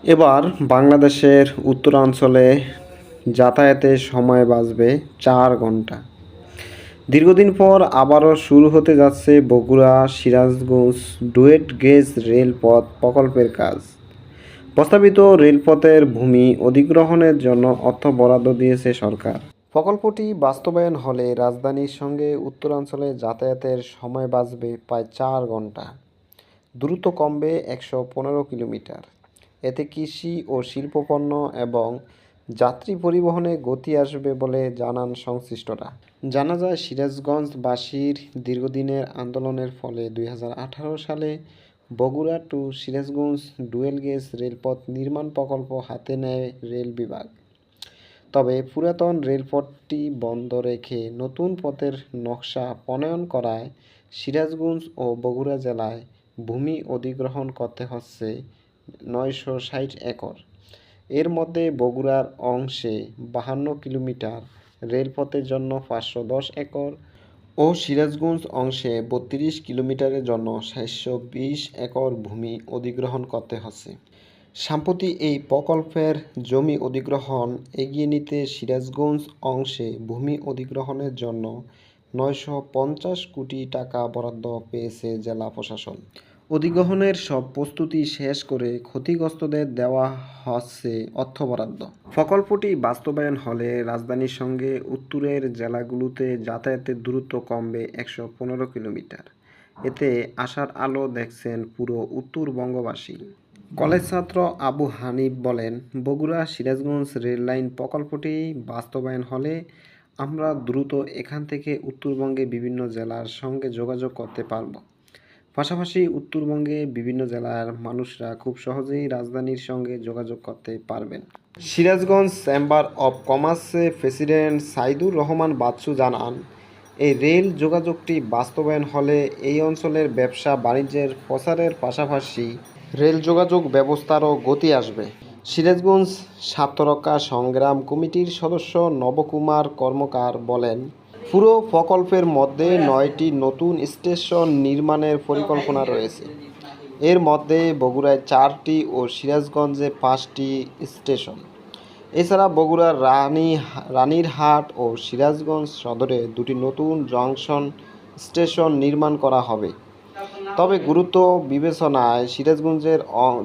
এবার বাংলাদেশের উত্তরাঞ্চলে যাতায়াতের সময় বাঁচবে ৪ ঘন্টা। দীর্ঘদিন পর আবারও শুরু হতে যাচ্ছে বগুড়া সিরাজগঞ্জ ডুয়েট গেজ রেলপথ প্রকল্পের কাজ। প্রস্তাবিত রেলপথের ভূমি অধিগ্রহণের জন্য অর্থ বরাদ্দ দিয়েছে সরকার। প্রকল্পটি বাস্তবায়ন হলে রাজধানীর সঙ্গে উত্তরাঞ্চলে যাতায়াতের সময় বাঁচবে প্রায় ৪ ঘন্টা। দ্রুত কমবে ১১৫ কিলোমিটার। এতে কৃষি ও শিল্পপণ্য এবং যাত্রী পরিবহনে গতি আসবে বলে জানান সংশ্লিষ্টরা। জানা যায়, সিরাজগঞ্জবাসীর দীর্ঘদিনের আন্দোলনের ফলে ২০১৮ সালে Bogura to Sirajganj dual gauge রেলপথ নির্মাণ প্রকল্প হাতে নেয় রেল বিভাগ। তবে পুরাতন রেলপথটি বন্ধ রেখে নতুন পথের নকশা প্রণয়ন করায় সিরাজগঞ্জ ও বগুড়া জেলায় ভূমি অধিগ্রহণ করতে হচ্ছে ৯৬০ একর। এর মধ্যে বগুড়ার অংশে ৫২ কিলোমিটার, রেলপথের জন্য ৫১০ একর ও সিরাজগঞ্জ অংশে ৩২ কিলোমিটারের জন্য ৭২০ একর ভূমি অধিগ্রহণ করতে হচ্ছে। সম্প্রতি এই প্রকল্পের জমি অধিগ্রহণ এগিয়ে নিতে সিরাজগঞ্জ অংশে ভূমি অধিগ্রহণের জন্য ৯৫০ কোটি টাকা বরাদ্দ পেয়েছে জেলা প্রশাসন। অধিগ্রহণের সব প্রস্তুতি শেষ করে ক্ষতিগ্রস্তদের দেওয়া হচ্ছে অর্থ বরাদ্দ। প্রকল্পটি বাস্তবায়ন হলে রাজধানীর সঙ্গে উত্তরের জেলাগুলোতে যাতায়াতের দূরত্ব কমবে ১১৫ কিলোমিটার। এতে আশার আলো দেখছেন পুরো উত্তরবঙ্গবাসী। কলেজ ছাত্র আবু হানিফ বলেন, বগুড়া সিরাজগঞ্জ রেললাইন প্রকল্পটি বাস্তবায়ন হলে আমরা দ্রুত এখান থেকে উত্তরবঙ্গে বিভিন্ন জেলার সঙ্গে যোগাযোগ করতে পারব। পাশাপাশি উত্তরবঙ্গে বিভিন্ন জেলার মানুষরা খুব সহজেই রাজধানীর সঙ্গে যোগাযোগ করতে পারবেন। সিরাজগঞ্জ চেম্বার অব কমার্সের প্রেসিডেন্ট সাইদুর রহমান বাচ্চু জানান, এই রেল যোগাযোগটি বাস্তবায়ন হলে এই অঞ্চলের ব্যবসা বাণিজ্যের প্রসারের পাশাপাশি রেল যোগাযোগ ব্যবস্থারও গতি আসবে। সিরাজগঞ্জ স্বার্থরক্ষা সংগ্রাম কমিটির সদস্য নবকুমার কর্মকার বলেন, পুরো প্রকল্পের মধ্যে ৯টি নতুন স্টেশন নির্মাণের পরিকল্পনা রয়েছে। এর মধ্যে বগুড়ায় ৪টি ও সিরাজগঞ্জে ৫টি স্টেশন। এছাড়া বগুড়ার রানীরহাট ও সিরাজগঞ্জ সদরে ২টি নতুন জংশন স্টেশন নির্মাণ করা হবে। তবে গুরুত্ব বিবেচনায় সিরাজগঞ্জের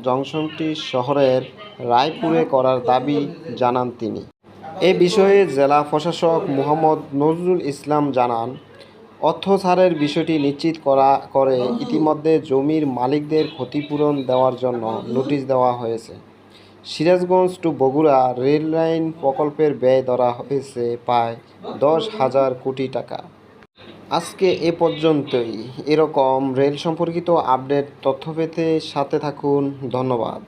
জংশনটি শহরের রায়পুরে করার দাবি জানান তিনি। এ বিষয়ে জেলা প্রশাসক মোহাম্মদ নজরুল ইসলাম জানান, অর্থ ছাড়ের বিষয়টি নিশ্চিত করে ইতিমধ্যে জমির মালিকদের ক্ষতিপূরণ দেওয়ার জন্য নোটিশ দেওয়া হয়েছে। Sirajganj to Bogura rail line প্রকল্পের ব্যয় ধরা হয়েছে প্রায় ১০,০০০ কোটি টাকা। আজকে এ পর্যন্তই। এরকম রেল সম্পর্কিত আপডেট তথ্য পেতে সাথে থাকুন। ধন্যবাদ।